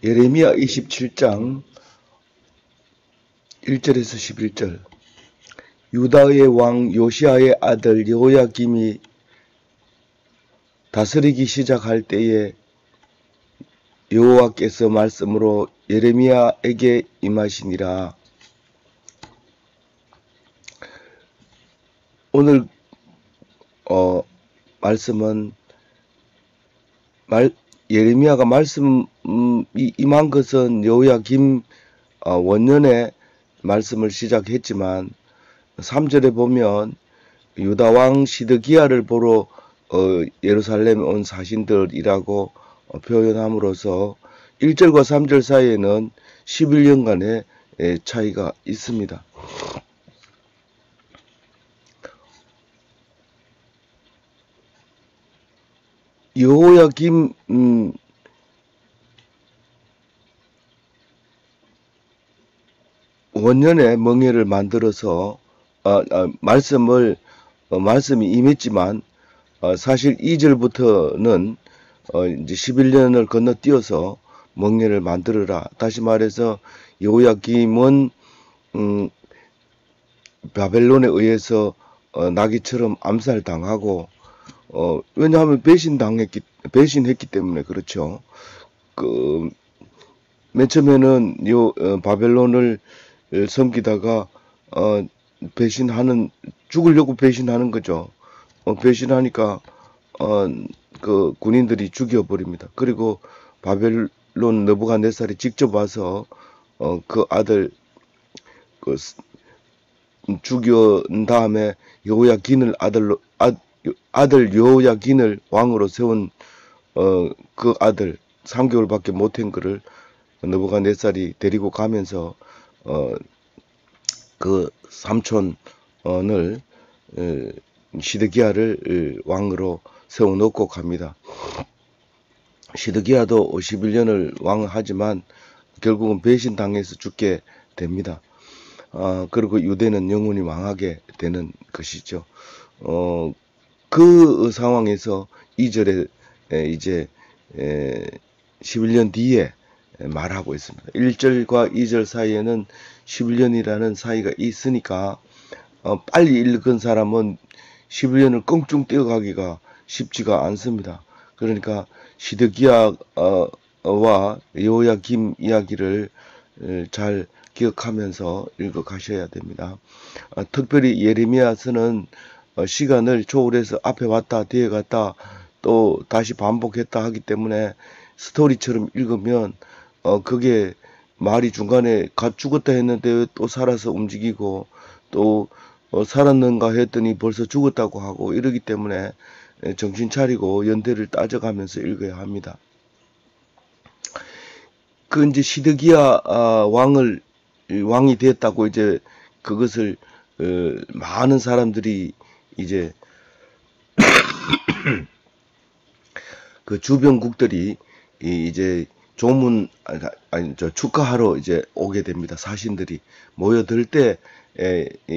예레미야 27장 1절에서 11절. 유다의 왕 요시야의 아들 여호야김이 다스리기 시작할 때에 여호와께서 말씀으로 예레미야에게 임하시니라. 오늘 말씀은 예레미야가 말씀이 임한 것은 여호야김 원년에 말씀을 시작했지만 3절에 보면 유다왕 시드기야를 보러 예루살렘에 온 사신들이라고 표현함으로써 1절과 3절 사이에는 11년간의 차이가 있습니다. 여호야김 원년에 멍에를 만들어서 말씀이 임했지만 사실 2절부터는 이제 11년을 건너뛰어서 멍에를 만들어라. 다시 말해서 여호야김은 바벨론에 의해서 나귀처럼 암살당하고 왜냐하면 배신했기 때문에 그렇죠. 맨 처음에는 바벨론을 섬기다가 죽으려고 배신하는 거죠. 배신하니까 그 군인들이 죽여버립니다. 그리고 바벨론 느부갓네살이 직접 와서 그 아들 죽여온 다음에 여호야긴을 아들 여호야긴을 왕으로 세운 그 아들 3개월밖에 못한 그를 느부갓네살이 데리고 가면서 그 삼촌을 시드기야를 왕으로 세워놓고 갑니다. 시드기야도 51년을 왕하지만 결국은 배신당해서 죽게 됩니다. 그리고 유대는 영원히 망하게 되는 것이죠. 그 상황에서 2절에 이제 11년 뒤에 말하고 있습니다. 1절과 2절 사이에는 11년이라는 사이가 있으니까 빨리 읽은 사람은 11년을 껑충 떼어가기가 쉽지가 않습니다. 그러니까 시드기야와 여호야김 이야기를 잘 기억하면서 읽어가셔야 됩니다. 특별히 예레미야서는 시간을 초월해서 앞에 왔다 뒤에 갔다 또 다시 반복했다 하기 때문에 스토리처럼 읽으면 그게 말이 중간에 죽었다 했는데 왜 또 살아서 움직이고 또 살았는가 했더니 벌써 죽었다고 하고 이러기 때문에 정신 차리고 연대를 따져가면서 읽어야 합니다. 이제 시드기야 왕이 됐다고 이제 그것을 많은 사람들이 이제 그 주변국들이 이제 축하하러 이제 오게 됩니다. 사신들이 모여들 때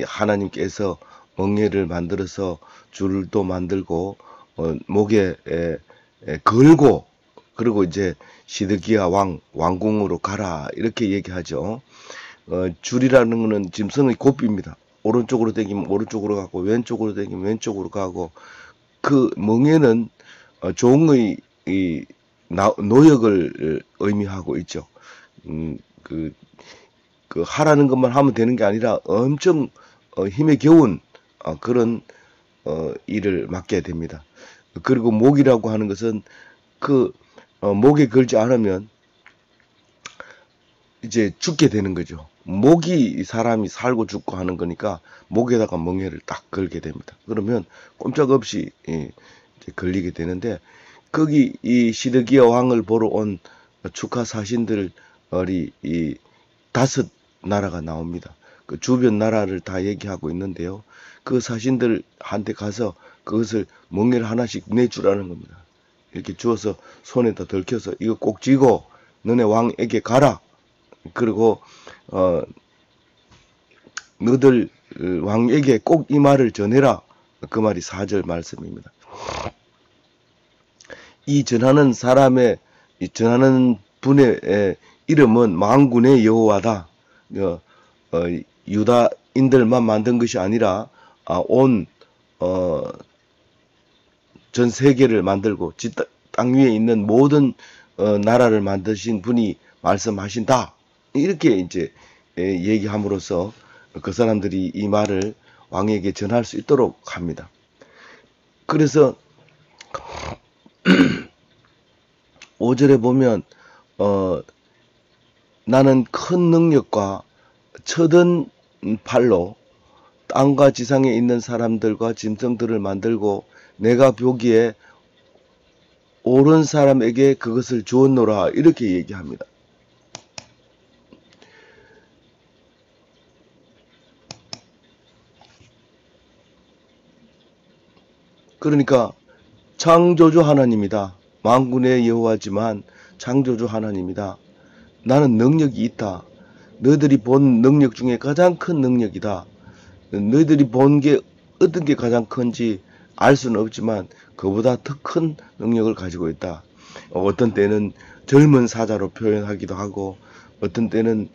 하나님께서 멍에를 만들어서 줄도 만들고 목에 걸고 그리고 이제 시드기야 왕궁으로 가라 이렇게 얘기하죠. 줄이라는 것은 짐승의 고삐입니다. 오른쪽으로 당기면 오른쪽으로 가고 왼쪽으로 당기면 왼쪽으로 가고 그 멍에는 종의 노역을 의미하고 있죠. 하라는 것만 하면 되는 게 아니라 엄청 힘에 겨운 그런 일을 맡게 됩니다. 그리고 목이라고 하는 것은 목에 걸지 않으면 이제 죽게 되는 거죠. 목이 사람이 살고 죽고 하는 거니까 목에다가 멍에를 딱 걸게 됩니다. 그러면 꼼짝없이 이제 걸리게 되는데 거기 이 시드기야 왕을 보러 온 축하 사신들이 5 나라가 나옵니다. 그 주변 나라를 다 얘기하고 있는데요. 그 사신들한테 가서 그것을 멍에를 하나씩 내주라는 겁니다. 이렇게 주어서 손에다 들켜서 이거 꼭 쥐고 너네 왕에게 가라. 그리고 너들 왕에게 꼭 이 말을 전해라. 그 말이 4절 말씀입니다. 이 전하는 분의 이름은 만군의 여호와다. 유다인들만 만든 것이 아니라 온 전 세계를 만들고 땅 위에 있는 모든 나라를 만드신 분이 말씀하신다. 이렇게 이제 얘기함으로써 그 사람들이 이 말을 왕에게 전할 수 있도록 합니다. 그래서 5절에 보면 나는 큰 능력과 쳐든 팔로 땅과 지상에 있는 사람들과 짐승들을 만들고 내가 보기에 옳은 사람에게 그것을 주었노라. 이렇게 얘기합니다. 그러니까 창조주 하나님이다. 만군의 여호와지만 창조주 하나님이다. 나는 능력이 있다. 너희들이 본 능력 중에 가장 큰 능력이다. 너희들이 본 게 어떤 게 가장 큰지 알 수는 없지만 그보다 더 큰 능력을 가지고 있다. 어떤 때는 젊은 사자로 표현하기도 하고 어떤 때는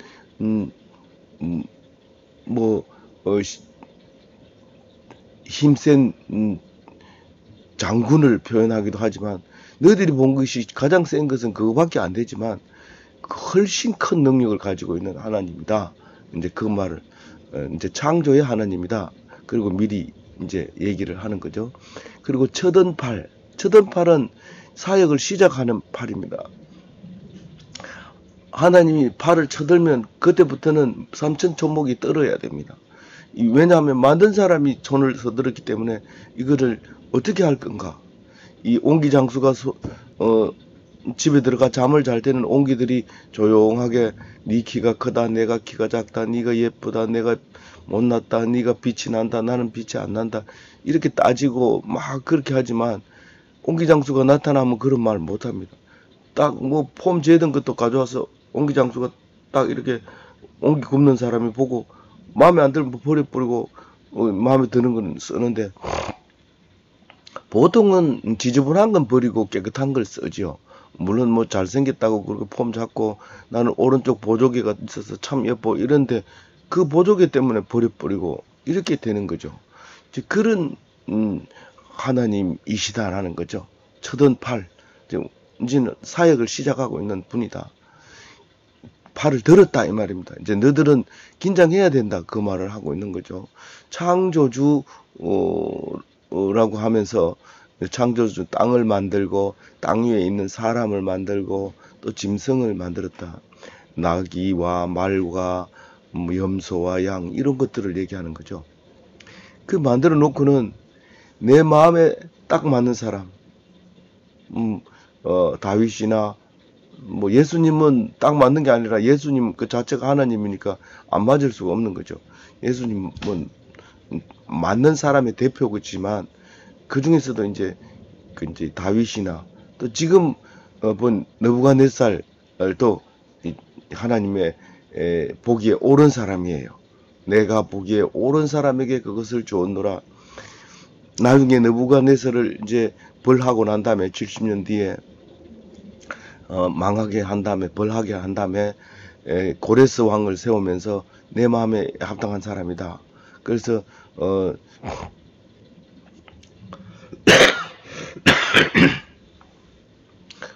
힘센 장군을 표현하기도 하지만 너희들이 본 것이 가장 센 것은 그거밖에 안 되지만 훨씬 큰 능력을 가지고 있는 하나님이다. 이제 그 말을 이제 창조의 하나님이다. 그리고 미리 이제 얘기를 하는 거죠. 그리고 쳐든 팔은 사역을 시작하는 팔입니다. 하나님이 팔을 쳐들면 그때부터는 삼천초목이 떨어야 됩니다. 왜냐하면 만든 사람이 손을 서들었기 때문에 이거를 어떻게 할 건가. 이 옹기장수가 집에 들어가 잠을 잘 때는 옹기들이 조용하게 네 키가 크다, 내가 키가 작다, 네가 예쁘다, 내가 못났다, 네가 빛이 난다, 나는 빛이 안 난다 이렇게 따지고 막 그렇게 하지만 옹기장수가 나타나면 그런 말 못합니다. 딱 뭐 폼 재던 것도 가져와서 옹기장수가 딱 이렇게 옹기 굽는 사람이 보고 마음에 안 들면 버려버리고 마음에 드는 건 쓰는데 보통은 지저분한 건 버리고 깨끗한 걸 쓰지요. 물론 뭐 잘생겼다고 그렇게 폼 잡고 나는 오른쪽 보조개가 있어서 참 예뻐 이런데 그 보조개 때문에 버려버리고 이렇게 되는 거죠. 그런 하나님이시다라는 거죠. 쳐든 팔, 이제는 사역을 시작하고 있는 분이다. 팔을 들었다 이 말입니다. 이제 너희들은 긴장해야 된다 그 말을 하고 있는 거죠. 창조주라고 하면서 창조주 땅을 만들고 땅 위에 있는 사람을 만들고 또 짐승을 만들었다. 나귀와 말과 염소와 양 이런 것들을 얘기하는 거죠. 그 만들어 놓고는 내 마음에 딱 맞는 사람, 다윗이나 뭐 예수님은 딱 맞는 게 아니라 예수님 그 자체가 하나님이니까 안 맞을 수가 없는 거죠. 예수님은 맞는 사람의 대표겠지만 그 중에서도 이제 다윗이나 또 지금 본 느부갓네살도 하나님의 보기에 옳은 사람이에요. 내가 보기에 옳은 사람에게 그것을 주었노라. 나중에 느부갓네살을 이제 벌하고 난 다음에 70년 뒤에 망하게 한 다음에 벌하게 한 다음에 고레스 왕을 세우면서 내 마음에 합당한 사람이다. 그래서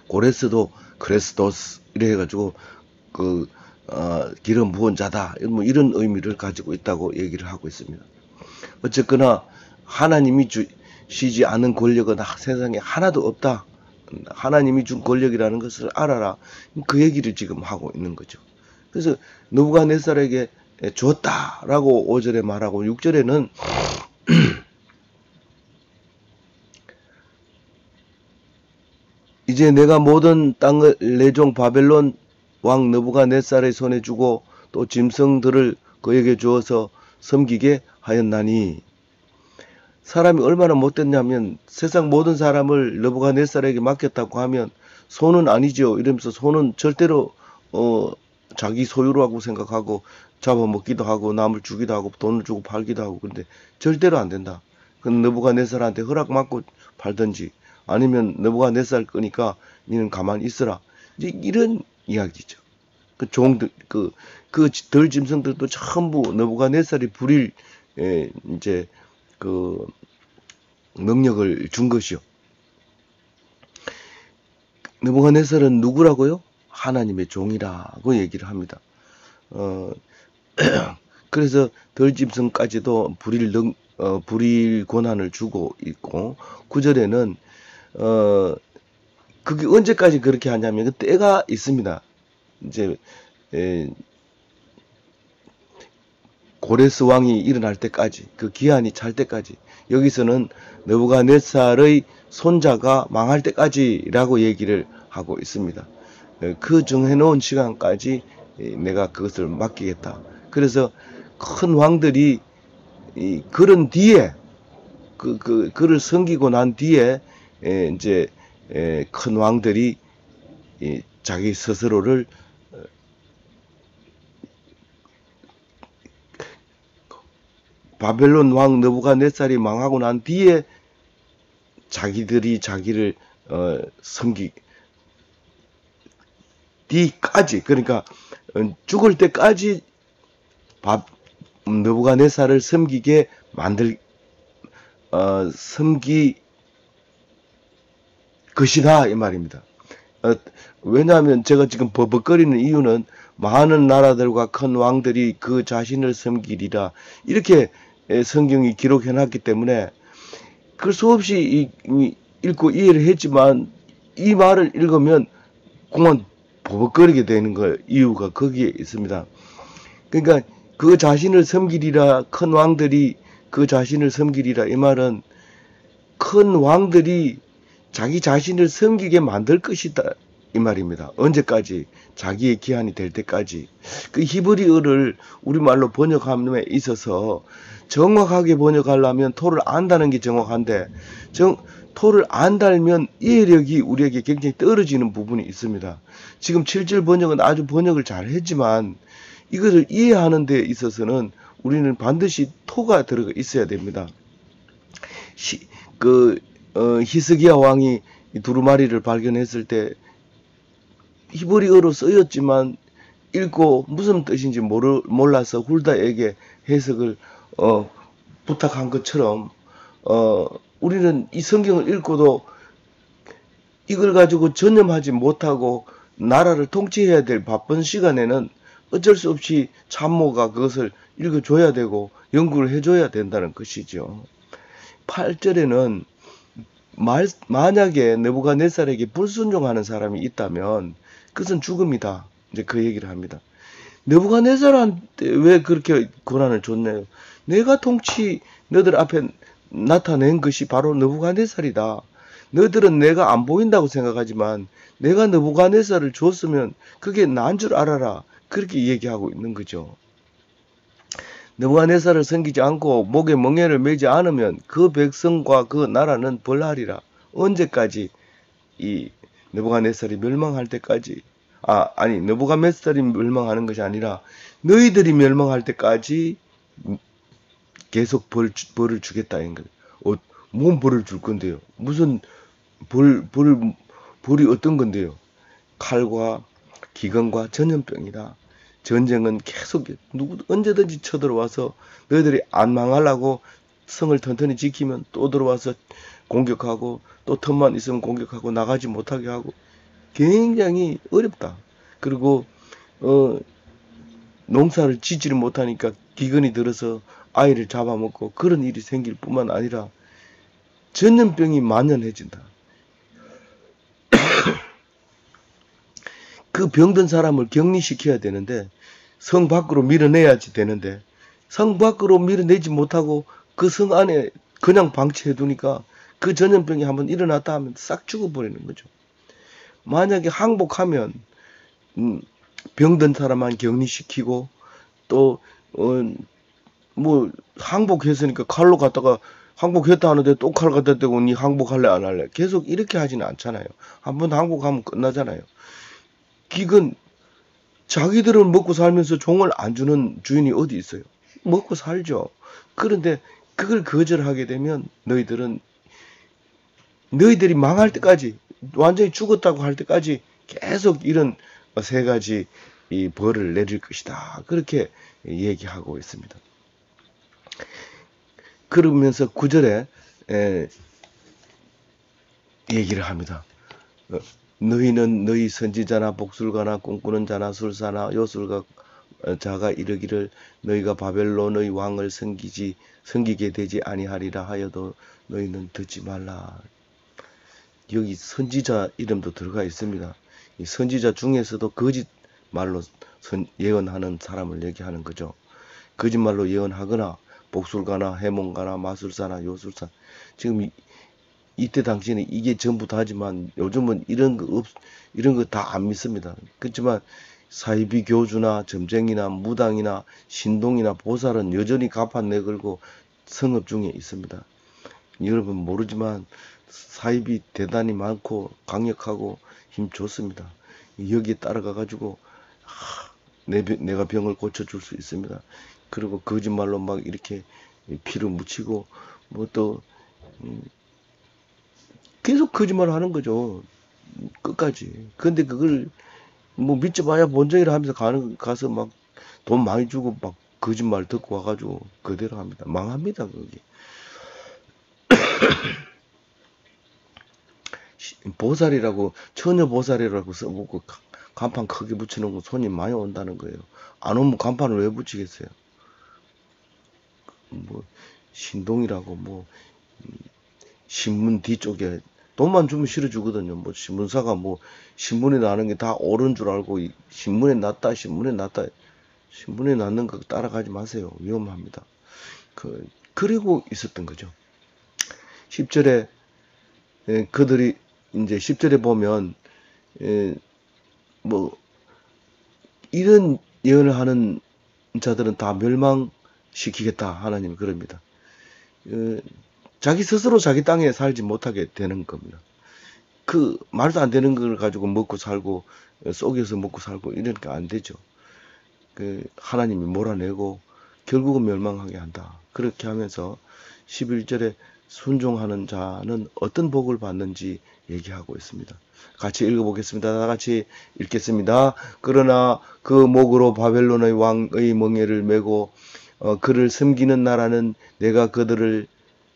고레스도 크레스토스 이래 해가지고 기름 부은 자다 뭐 이런 의미를 가지고 있다고 얘기를 하고 있습니다. 어쨌거나 하나님이 주시지 않은 권력은 세상에 하나도 없다. 하나님이 준 권력이라는 것을 알아라. 그 얘기를 지금 하고 있는 거죠. 그래서 느부갓네살에게 줬다라고 5절에 말하고 6절에는 이제 내가 모든 땅을 내 종 바벨론 왕 느부갓네살의 손에 주고 또 짐승들을 그에게 주어서 섬기게 하였나니. 사람이 얼마나 못됐냐면 세상 모든 사람을 느부갓네살에게 맡겼다고 하면 손은 아니죠. 이러면서 손은 절대로 자기 소유로 하고 생각하고 잡아먹기도 하고 남을 주기도 하고 돈을 주고 팔기도 하고 그런데 절대로 안 된다. 그건 느부갓네살한테 허락 받고 팔든지 아니면 느부갓네살 거니까 니는 가만히 있어라. 이제 이런 이야기죠. 그 종들, 그 덜 짐승들도 전부 느부갓네살이 부릴, 이제, 그, 능력을 준 것이요. 느부갓네살은 누구라고요? 하나님의 종이라고 얘기를 합니다. 그래서 덜 짐승까지도 부릴 권한을 주고 있고, 9절에는, 그게 언제까지 그렇게 하냐면, 그 때가 있습니다. 이제, 고레스 왕이 일어날 때까지, 그 기한이 찰 때까지, 여기서는 느부갓네살의 손자가 망할 때까지라고 얘기를 하고 있습니다. 그 정해놓은 시간까지 내가 그것을 맡기겠다. 그래서 큰 왕들이 그런 뒤에 그를 섬기고 난 뒤에 이제 큰 왕들이 자기 스스로를 바벨론 왕 느부갓네살이 망하고 난 뒤에 자기들이 자기를 뒤까지, 그러니까 죽을 때까지 느부갓네살을 섬기게 섬기 것이다 이 말입니다. 왜냐하면 제가 지금 버벅거리는 이유는 많은 나라들과 큰 왕들이 그 자신을 섬기리라 이렇게 성경이 기록해놨기 때문에 그걸 수없이 읽고 이해를 했지만 이 말을 읽으면 공안 버벅거리게 되는 거 이유가 거기에 있습니다. 그러니까 그 자신을 섬기리라, 큰 왕들이 그 자신을 섬기리라 이 말은 큰 왕들이 자기 자신을 섬기게 만들 것이다 이 말입니다. 언제까지? 자기의 기한이 될 때까지. 그 히브리어를 우리말로 번역함에 있어서 정확하게 번역하려면 토를 안다는 게 정확한데 토를 안 달면 이해력이 우리에게 굉장히 떨어지는 부분이 있습니다. 지금 7절 번역은 아주 번역을 잘 했지만 이것을 이해하는 데 있어서는 우리는 반드시 토가 들어가 있어야 됩니다. 히스기야 왕이 두루마리를 발견했을 때 히브리어로 쓰였지만 읽고 무슨 뜻인지 몰라서 훌다에게 해석을 부탁한 것처럼 우리는 이 성경을 읽고도 이걸 가지고 전념하지 못하고 나라를 통치해야 될 바쁜 시간에는 어쩔 수 없이 참모가 그것을 읽어줘야 되고 연구를 해줘야 된다는 것이죠. 8절에는 만약에 느부갓네살에게 불순종하는 사람이 있다면 그것은 죽음이다. 이제 그 얘기를 합니다. 느부갓네살한테 왜 그렇게 권한을 줬나요? 내가 너희들 앞에 나타낸 것이 바로 느부갓네살이다. 너희들은 내가 안 보인다고 생각하지만 내가 느부갓네살을 줬으면 그게 난 줄 알아라. 그렇게 얘기하고 있는 거죠. 느부갓네살을 섬기지 않고 목에 멍에를 매지 않으면 그 백성과 그 나라는 벌하리라. 언제까지? 이 느부갓네살이 멸망할 때까지. 느부갓네살이 멸망하는 것이 아니라 너희들이 멸망할 때까지 계속 벌을 주겠다. 뭔 벌을 줄 건데요? 무슨 벌이 어떤 건데요? 칼과 기근과 전염병이다. 전쟁은 계속 언제든지 쳐들어와서 너희들이 안 망하려고 성을 튼튼히 지키면 또 들어와서 공격하고 또 틈만 있으면 공격하고 나가지 못하게 하고 굉장히 어렵다. 그리고 농사를 짓지를 못하니까 기근이 들어서 아이를 잡아먹고 그런 일이 생길 뿐만 아니라 전염병이 만연해진다. 그 병든 사람을 격리시켜야 되는데 성 밖으로 밀어내야지 되는데 성 밖으로 밀어내지 못하고 그 성 안에 그냥 방치해 두니까 그 전염병이 한번 일어났다 하면 싹 죽어버리는 거죠. 만약에 항복하면 병든 사람만 격리시키고 또 항복했으니까 칼로 갔다가 항복했다 하는데 또 칼 갖다 대고 니 항복할래 안 할래 계속 이렇게 하지는 않잖아요. 한번 항복하면 끝나잖아요. 기근 자기들은 먹고 살면서 종을 안 주는 주인이 어디 있어요? 먹고 살죠. 그런데 그걸 거절하게 되면 너희들이 망할 때까지 완전히 죽었다고 할 때까지 계속 이런 세 가지 이 벌을 내릴 것이다. 그렇게 얘기하고 있습니다. 그러면서 9절에 얘기를 합니다. 너희는 너희 선지자나 복술가나 꿈꾸는 자나 술사나 요술가 자가 이르기를 너희가 바벨론의 왕을 섬기게 되지 아니하리라 하여도 너희는 듣지 말라. 여기 선지자 이름도 들어가 있습니다. 이 선지자 중에서도 거짓말로 예언하는 사람을 얘기하는 거죠. 거짓말로 예언하거나 복술가나 해몽가나 마술사나 요술사. 지금 이때 당시에는 이게 전부 다지만 요즘은 이런 거 다 안 믿습니다. 그렇지만 사이비 교주나 점쟁이나 무당이나 신동이나 보살은 여전히 가판 내걸고 성업 중에 있습니다. 여러분 모르지만 사입이 대단히 많고 강력하고 힘 좋습니다. 여기에 따라가 가지고 내가 병을 고쳐줄 수 있습니다. 그리고 거짓말로 막 이렇게 피를 묻히고 뭐 또 계속 거짓말을 하는 거죠. 끝까지. 근데 그걸 뭐 믿지 마야 본전이라 하면서 가서 막 돈 많이 주고 막 거짓말 듣고 와가지고 그대로 합니다. 망합니다, 거기. 보살이라고, 처녀 보살이라고 써보고 간판 크게 붙여놓고 손님 많이 온다는 거예요. 안 오면 간판을 왜 붙이겠어요? 뭐, 신동이라고, 뭐, 신문 뒤쪽에 돈만 주면 실어주거든요. 뭐, 신문사가 뭐, 신문에 나는 게 다 옳은 줄 알고, 신문에 났다, 신문에 났는 거 따라가지 마세요. 위험합니다. 그리고 있었던 거죠. 10절에, 그들이, 이제 10절에 보면, 뭐, 이런 예언을 하는 자들은 다 멸망시키겠다. 하나님이 그럽니다. 자기 스스로 자기 땅에 살지 못하게 되는 겁니다. 그, 말도 안 되는 걸 가지고 먹고 살고, 속여서 먹고 살고, 이러니까 안 되죠. 하나님이 몰아내고, 결국은 멸망하게 한다. 그렇게 하면서 11절에 순종하는 자는 어떤 복을 받는지 얘기하고 있습니다. 같이 읽어보겠습니다. 다 같이 읽겠습니다. 그러나 그 목으로 바벨론의 왕의 멍에를 메고 그를 섬기는 나라는 내가 그들을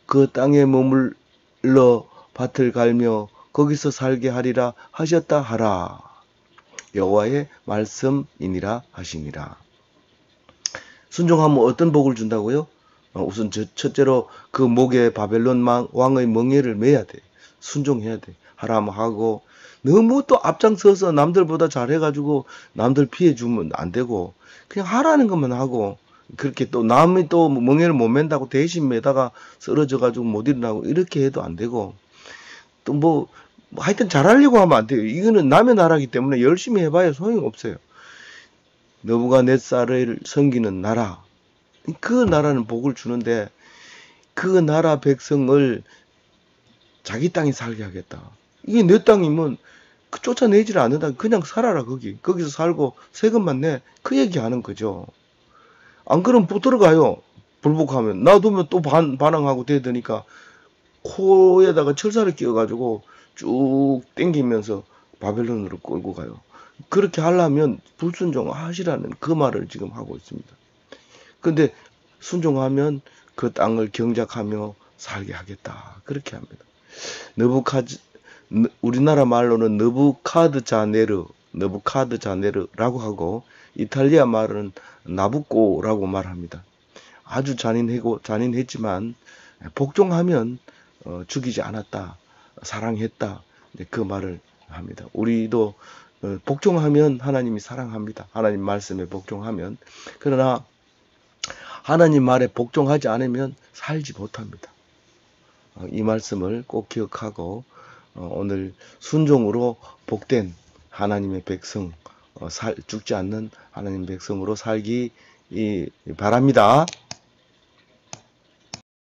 그 땅에 머물러 밭을 갈며 거기서 살게 하리라 하셨다 하라. 여호와의 말씀이니라 하시니라. 순종하면 어떤 복을 준다고요? 우선 첫째로 그 목에 바벨론 왕의 멍에를 매야 돼. 순종해야 돼. 하라면 하고 너무 또 앞장서서 남들보다 잘해가지고 남들 피해주면 안 되고 그냥 하라는 것만 하고 그렇게 또 남이 또 멍에를 못 맨다고 대신 매다가 쓰러져가지고 못 일어나고 이렇게 해도 안 되고 또 뭐 하여튼 잘하려고 하면 안 돼요. 이거는 남의 나라기 때문에 열심히 해봐야 소용이 없어요. 느부갓네살을 섬기는 나라, 그 나라는 복을 주는데 그 나라 백성을 자기 땅에 살게 하겠다. 이게 내 땅이면 쫓아내지를 않는다. 그냥 살아라 거기서 살고 세금만 내. 그 얘기하는 거죠. 안 그러면 붙들어가요. 불복하면 놔두면 또 반항하고 대드니까 코에다가 철사를 끼워가지고 쭉 땡기면서 바벨론으로 끌고 가요. 그렇게 하려면 불순종하시라는 그 말을 지금 하고 있습니다. 근데 순종하면 그 땅을 경작하며 살게 하겠다. 그렇게 합니다. 우리나라 말로는 느부카드자네르라고 하고 이탈리아 말은 나부꼬라고 말합니다. 아주 잔인했지만 복종하면 죽이지 않았다. 사랑했다. 그 말을 합니다. 우리도 복종하면 하나님이 사랑합니다. 하나님 말씀에 복종하면. 그러나 하나님 말에 복종하지 않으면 살지 못합니다. 이 말씀을 꼭 기억하고 오늘 순종으로 복된 하나님의 백성, 죽지 않는 하나님의 백성으로 살기 바랍니다.